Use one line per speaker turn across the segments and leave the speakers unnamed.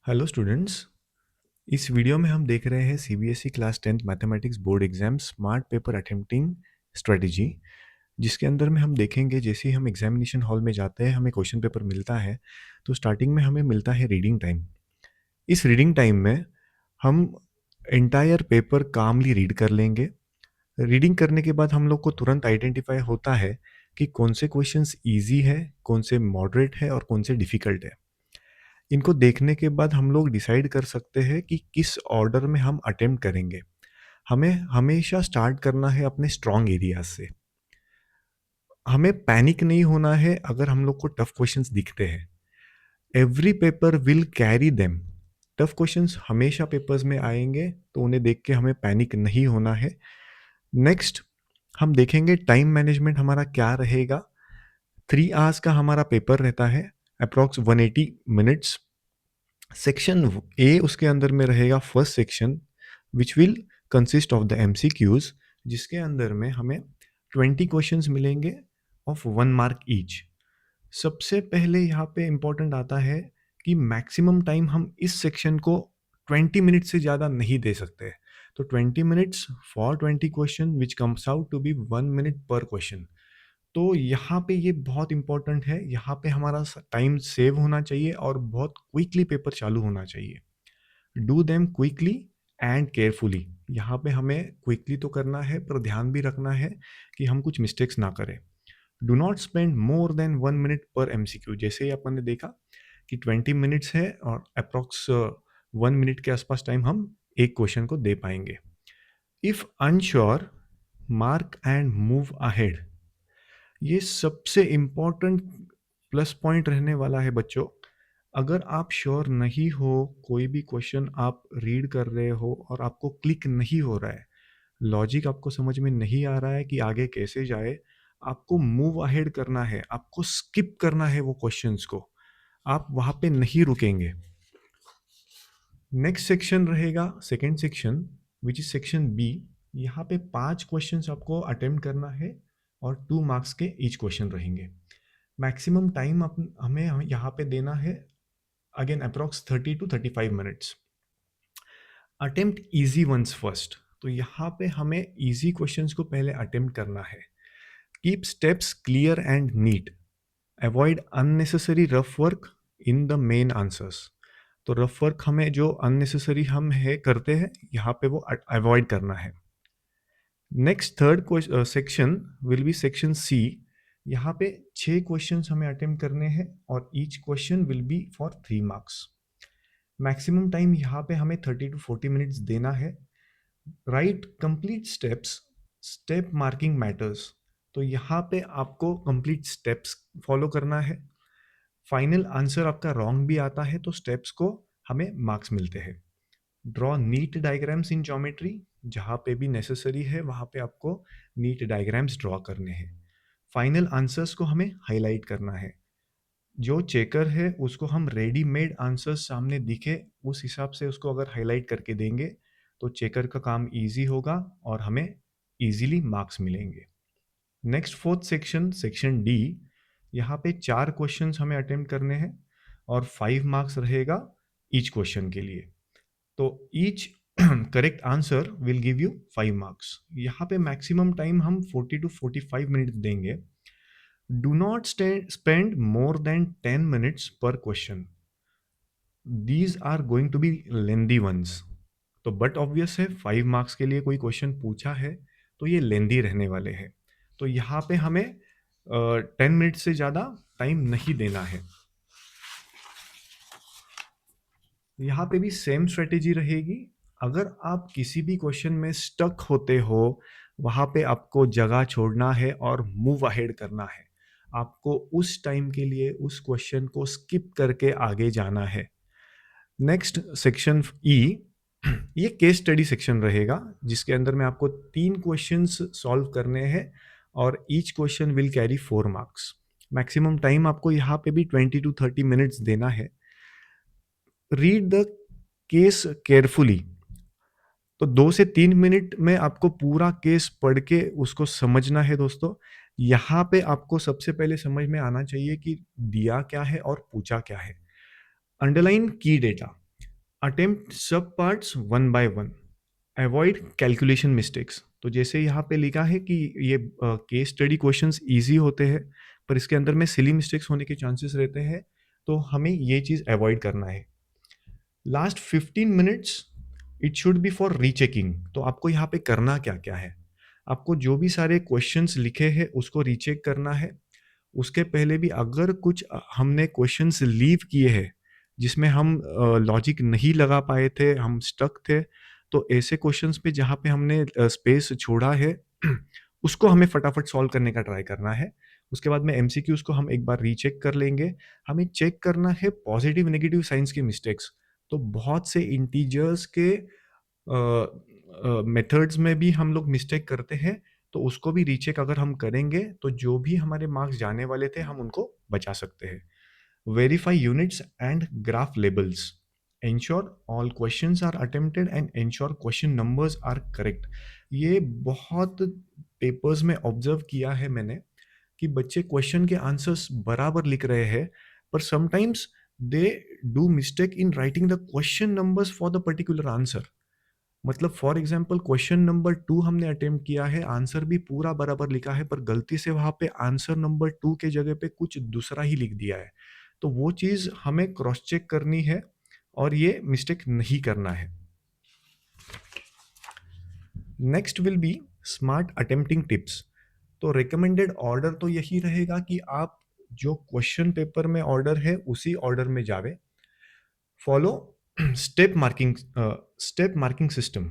Hello students. इस video में हम देख रहे हैं CBSE class 10th mathematics board exam smart paper attempting strategy, जिसके अंदर में हम देखेंगे जैसे ही हम एग्जामिनेशन हॉल में जाते हैं हमें क्वेश्चन पेपर मिलता है तो स्टार्टिंग में हमें मिलता है रीडिंग टाइम। इस रीडिंग टाइम में हम एंटायर पेपर कामली रीड कर लेंगे। रीडिंग करने के बाद हम लोग को तुरंत आइडेंटिफाई होता है कि कौन से क्वेश्चंस ईजी है, कौन से मॉडरेट है और कौन से डिफ़िकल्ट है। इनको देखने के बाद हम लोग डिसाइड कर सकते हैं कि किस ऑर्डर में हम अटेम्प्ट करेंगे। हमें हमेशा स्टार्ट करना है अपने स्ट्रॉन्ग एरियाज से। हमें पैनिक नहीं होना है अगर हम लोग को टफ क्वेश्चंस दिखते हैं। Every paper will carry them. Tough questions हमेशा पेपर्स में आएंगे तो उन्हें देख के हमें पैनिक नहीं होना है। नेक्स्ट हम देखेंगे टाइम मैनेजमेंट हमारा क्या रहेगा। 3 आवर्स का हमारा पेपर रहता है, अप्रॉक्स 180 मिनट्स। सेक्शन ए उसके अंदर में रहेगा first section which will consist of the MCQs, जिसके अंदर में हमें 20 क्वेश्चंस मिलेंगे ऑफ 1 मार्क ईच। सबसे पहले यहाँ पे इम्पोर्टेंट आता है कि मैक्सिमम टाइम हम इस सेक्शन को 20 मिनट से ज़्यादा नहीं दे सकते। तो 20 minutes for 20 question which comes out to be 1 minute पर क्वेश्चन। तो यहाँ पे ये बहुत इंपॉर्टेंट है, यहाँ पे हमारा टाइम सेव होना चाहिए और बहुत क्विकली पेपर चालू होना चाहिए। Do them quickly and carefully. यहाँ पे हमें क्विकली तो करना है पर ध्यान भी रखना है कि हम कुछ मिस्टेक्स ना करें। Do not spend more then 1 minute पर एमसीक्यू। जैसे ही अपन ने देखा कि 20 मिनट्स है और अप्रॉक्स 1 मिनट के आसपास टाइम हम एक क्वेश्चन को दे पाएंगे। If unsure mark and move ahead. ये सबसे इम्पोर्टेंट प्लस पॉइंट रहने वाला है बच्चों। अगर आप श्योर नहीं हो, कोई भी क्वेश्चन आप रीड कर रहे हो और आपको क्लिक नहीं हो रहा है, लॉजिक आपको समझ में नहीं आ रहा है कि आगे कैसे जाए, आपको मूव अहेड करना है, आपको स्किप करना है वो क्वेश्चंस को। आप वहाँ पे नहीं रुकेंगे। नेक्स्ट सेक्शन रहेगा second section which is section B. यहाँ पे 5 क्वेश्चंस आपको अटेम्प्ट करना है और 2 मार्क्स के ईच क्वेश्चन रहेंगे। मैक्सिमम टाइम हमें यहाँ पे देना है again approx 30 to 35 minutes. Attempt easy ones first. तो यहाँ पे हमें इजी क्वेश्चंस को पहले अटेम्प्ट करना है। Keep steps clear and neat. Avoid unnecessary rough work in the main answers. तो रफ वर्क हमें जो अननेसेसरी हम है करते हैं यहाँ पे वो अवॉइड करना है। Next third section will be section C. यहाँ पे 6 क्वेश्चंस हमें अटेम्प्ट करने हैं और each question will be for 3 marks. Maximum time यहाँ पे हमें 30 to 40 मिनट्स देना है। Write complete steps, step marking matters. तो यहाँ पे आपको कंप्लीट स्टेप्स फॉलो करना है। फाइनल आंसर आपका रॉन्ग भी आता है तो स्टेप्स को हमें मार्क्स मिलते हैं। Draw NEET diagrams in geometry. जहाँ पे भी नेसेसरी है वहाँ पे आपको नीट डायग्राम्स ड्रॉ करने हैं। फाइनल आंसर्स को हमें हाईलाइट करना है। जो चेकर है उसको हम रेडीमेड आंसर्स सामने दिखे उस हिसाब से उसको अगर हाईलाइट करके देंगे तो चेकर का काम इजी होगा और हमें इजीली मार्क्स मिलेंगे। Next fourth section section D. यहाँ पे 4 क्वेश्चंस हमें अटेम्प्ट करने हैं और 5 मार्क्स रहेगा ईच क्वेश्चन के लिए। तो each correct answer will give you 5 marks. यहाँ पे मैक्सिमम टाइम हम 40 to 45 मिनट देंगे। Do not spend more than 10 minutes पर question. These are going to be lengthy ones. तो बट ऑब्वियस है 5 मार्क्स के लिए कोई क्वेश्चन पूछा है तो ये लेंदी रहने वाले हैं। तो यहाँ पे हमें 10 मिनट से ज़्यादा टाइम नहीं देना है। यहाँ पे भी सेम स्ट्रेटेजी रहेगी। अगर आप किसी भी क्वेश्चन में स्टक होते हो वहाँ पे आपको जगह छोड़ना है और मूव अहेड करना है। आपको उस टाइम के लिए उस क्वेश्चन को स्किप करके आगे जाना है। Next section E. ये केस स्टडी सेक्शन रहेगा जिसके अंदर में आपको 3 क्वेश्चंस सॉल्व करने हैं और each question will carry 4 marks. Maximum time आपको यहाँ पे भी 20 to 30 मिनट्स देना है। Read the case carefully. तो 2 से 3 मिनट में आपको पूरा केस पढ़ के उसको समझना है दोस्तों। यहाँ पे आपको सबसे पहले समझ में आना चाहिए कि दिया क्या है और पूछा क्या है। अंडरलाइन की डेटा। अटेम्प्ट सब parts one by one, avoid calculation mistakes. तो जैसे यहाँ पे लिखा है कि ये केस स्टडी क्वेश्चंस इजी होते हैं, पर इसके अंदर में सिली मिस्टेक्स होने के चांसेस रहते हैं, तो हमें ये चीज़ अवॉइड करना है। Last 15 minutes it should be for rechecking. तो आपको यहाँ पे करना क्या क्या है, आपको जो भी सारे क्वेश्चंस लिखे हैं उसको रीचेक करना है। उसके पहले भी अगर कुछ हमने क्वेश्चंस लीव किए हैं जिसमें हम लॉजिक नहीं लगा पाए थे, हम स्टक थे, तो ऐसे क्वेश्चंस पे जहाँ पे हमने स्पेस छोड़ा है उसको हमें फटाफट सॉल्व करने का ट्राई करना है। उसके बाद में एमसीक्यूज को हम एक बार रीचेक कर लेंगे। हमें चेक करना है पॉजिटिव नेगेटिव साइंस के मिस्टेक्स। तो बहुत से इंटीजर्स के मेथड्स में भी हम लोग मिस्टेक करते हैं, तो उसको भी रीचेक अगर हम करेंगे तो जो भी हमारे मार्क्स जाने वाले थे हम उनको बचा सकते हैं। Verify units and graph labels, ensure all questions are attempted and ensure question numbers are correct. ये बहुत पेपर्स में ऑब्जर्व किया है मैंने कि बच्चे क्वेश्चन के आंसर्स बराबर लिख रहे हैं, पर sometimes they do mistake in writing the question numbers for the particular answer. मतलब फॉर एग्जाम्पल क्वेश्चन नंबर 2 हमने अटेम्प्ट किया है, आंसर भी पूरा बराबर लिखा है, पर गलती से वहां पे आंसर नंबर 2 के जगह पे कुछ दूसरा ही लिख दिया है। तो वो चीज हमें क्रॉस चेक करनी है और ये मिस्टेक नहीं करना है। Next will be smart attempting tips. तो रिकमेंडेड ऑर्डर तो यही रहेगा कि आप जो क्वेश्चन पेपर में ऑर्डर है उसी ऑर्डर में जावे। Follow step marking system.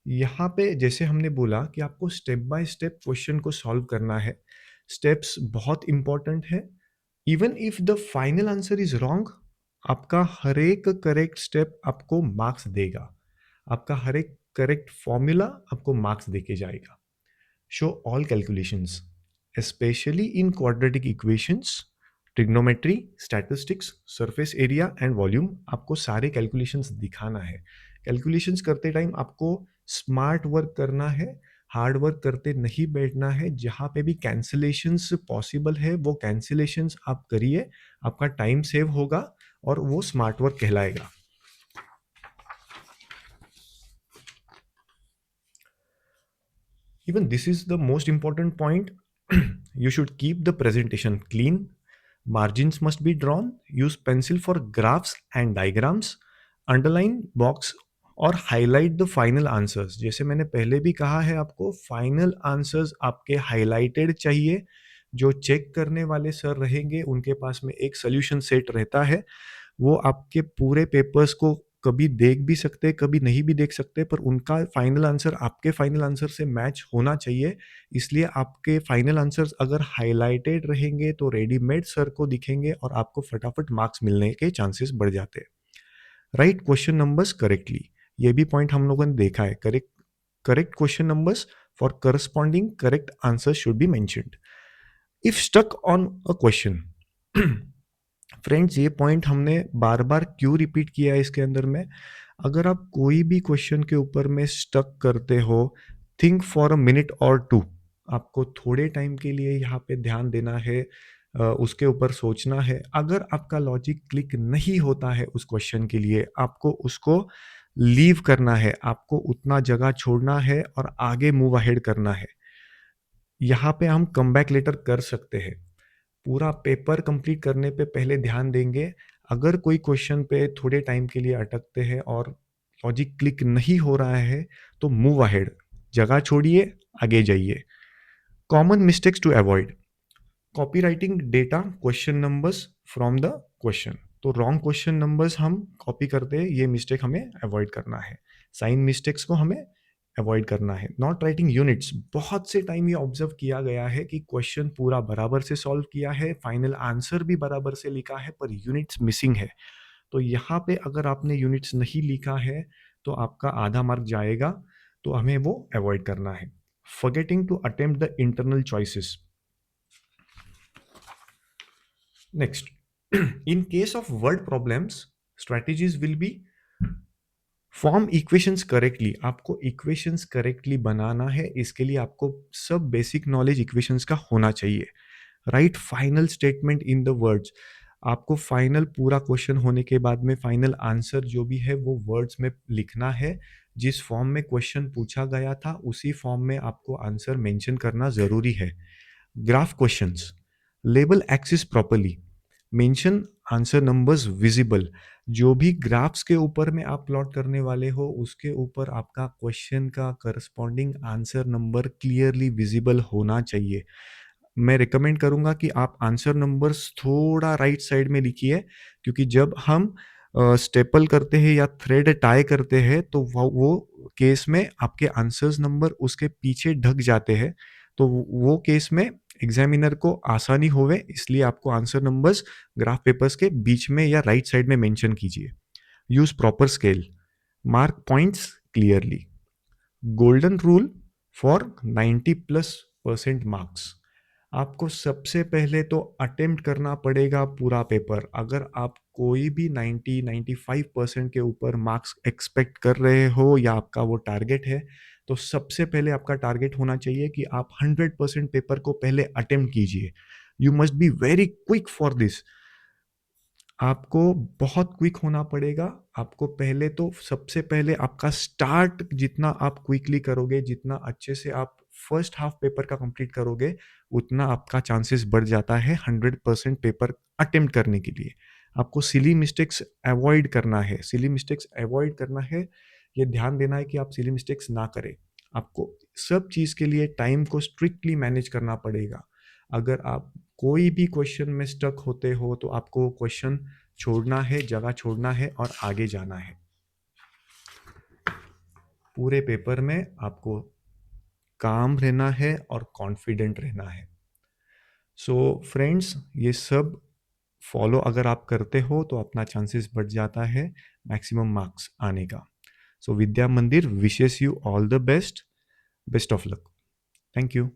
यहाँ पे जैसे हमने बोला कि आपको स्टेप बाय स्टेप क्वेश्चन को सॉल्व करना है। स्टेप्स बहुत इंपॉर्टेंट है। Even if the final answer is wrong, आपका हर एक करेक्ट स्टेप आपको मार्क्स देगा, आपका हर एक करेक्ट फॉर्मूला आपको मार्क्स देके जाएगा। Show all calculations, especially in quadratic equations, trigonometry, statistics, surface area and volume. आपको सारे कैलकुलेशंस दिखाना है। कैलकुलेशंस करते टाइम आपको स्मार्ट वर्क करना है, हार्ड वर्क करते नहीं बैठना है। जहाँ पे भी कैंसिलेशंस पॉसिबल है वो कैंसिलेशंस आप करिए, आपका टाइम सेव होगा और वो स्मार्ट वर्क कहलाएगा। Even this is the most important point. You should keep the presentation clean. Margins must be drawn. Use pencil for graphs and diagrams. Underline, box और हाईलाइट द फाइनल आंसर्स। जैसे मैंने पहले भी कहा है आपको, final answers आपके highlighted चाहिए। जो चेक करने वाले सर रहेंगे उनके पास में एक सोल्यूशन सेट रहता है, वो आपके पूरे पेपर्स को कभी देख भी सकते हैं, कभी नहीं भी देख सकते, पर उनका फाइनल आंसर आपके फाइनल आंसर से मैच होना चाहिए। इसलिए आपके फाइनल आंसर्स अगर हाईलाइटेड रहेंगे तो रेडीमेड सर को दिखेंगे और आपको फटाफट मार्क्स मिलने के चांसेस बढ़ जाते हैं। राइट क्वेश्चन नंबर्स करेक्टली, ये भी पॉइंट हम लोगों ने देखा है। Correct question numbers for corresponding correct answer should be mentioned. If stuck on a question, friends ये पॉइंट हमने बार बार क्यों रिपीट किया है इसके अंदर में, अगर आप कोई भी क्वेश्चन के ऊपर में स्टक करते हो, थिंक फॉर अ मिनट और टू। आपको थोड़े टाइम के लिए यहाँ पे ध्यान देना है, उसके ऊपर सोचना है। अगर आपका लॉजिक क्लिक नहीं होता है उस क्वेश्चन के लिए, आपको उसको लीव करना है, आपको उतना जगह छोड़ना है और आगे मूव अहेड करना है। यहाँ पे हम कम बैक लेटर कर सकते हैं। पूरा पेपर कंप्लीट करने पे पहले ध्यान देंगे। अगर कोई क्वेश्चन पे थोड़े टाइम के लिए अटकते हैं और लॉजिक क्लिक नहीं हो रहा है तो मूव अहेड, जगह छोड़िए, आगे जाइए। Common mistakes to avoid, copy writing data question numbers from the question. तो रॉन्ग क्वेश्चन नंबर्स हम कॉपी करते हैं, ये मिस्टेक हमें अवॉइड करना है। साइन मिस्टेक्स को हमें अवॉइड करना है। नॉट राइटिंग यूनिट्स, बहुत से टाइम ये ऑब्जर्व किया गया है कि क्वेश्चन पूरा बराबर से सॉल्व किया है, फाइनल आंसर भी बराबर से लिखा है, पर यूनिट्स मिसिंग है। तो यहाँ पे अगर आपने यूनिट्स नहीं लिखा है तो आपका आधा मार्क जाएगा, तो हमें वो अवॉइड करना है। Forgetting to attempt the internal choices. Next, in case of word problems, strategies will be form equations correctly. आपको इक्वेशंस करेक्टली बनाना है, इसके लिए आपको सब बेसिक नॉलेज इक्वेशंस का होना चाहिए। Right final statement in the words. आपको फाइनल पूरा क्वेश्चन होने के बाद में फाइनल आंसर जो भी है वो वर्ड्स में लिखना है। जिस फॉर्म में क्वेश्चन पूछा गया था उसी फॉर्म में आपको आंसर मेंशन करना ज़रूरी है। Graph questions, label axis properly, mention answer numbers visible. जो भी ग्राफ्स के ऊपर में आप प्लॉट करने वाले हो उसके ऊपर आपका क्वेश्चन का corresponding answer number clearly visible होना चाहिए। मैं रिकमेंड करूंगा कि आप आंसर नंबर्स थोड़ा राइट साइड में लिखिए, क्योंकि जब हम स्टेपल करते हैं या थ्रेड टाई करते हैं तो वो केस में आपके आंसर्स नंबर उसके पीछे ढक जाते हैं। तो वो केस में एग्जामिनर को आसानी होवे, इसलिए आपको आंसर नंबर्स ग्राफ पेपर्स के बीच में या राइट साइड में मेंशन कीजिए। Use proper scale, mark points clearly. Golden rule for 90+% marks. आपको सबसे पहले तो अटेम्प्ट करना पड़ेगा पूरा पेपर। अगर आप कोई भी 90-95% के ऊपर मार्क्स एक्सपेक्ट कर रहे हो या आपका वो टारगेट है, तो सबसे पहले आपका टारगेट होना चाहिए कि आप 100% पेपर को पहले अटेम्प्ट कीजिए। You must be very quick for this. आपको बहुत क्विक होना पड़ेगा। आपको पहले तो सबसे पहले आपका स्टार्ट जितना आप क्विकली करोगे, जितना अच्छे से आप फर्स्ट हाफ पेपर का कंप्लीट करोगे, उतना आपका चांसेस बढ़ जाता है 100% पेपर अटेम्प्ट करने के लिए। आपको सिली मिस्टेक्स अवॉइड करना है। सिली मिस्टेक्स अवॉइड करना है, ये ध्यान देना है कि आप सिली मिस्टेक्स ना करें। आपको सब चीज़ के लिए टाइम को स्ट्रिक्टली मैनेज करना पड़ेगा। अगर आप कोई भी क्वेश्चन में स्टक होते हो तो आपको क्वेश्चन छोड़ना है, जगह छोड़ना है और आगे जाना है। पूरे पेपर में आपको काम रहना है और कॉन्फिडेंट रहना है। सो फ्रेंड्स, ये सब फॉलो अगर आप करते हो तो अपना चांसेस बढ़ जाता है मैक्सिमम मार्क्स आने का। सो विद्या मंदिर wishes you all the best. Best of luck. Thank you.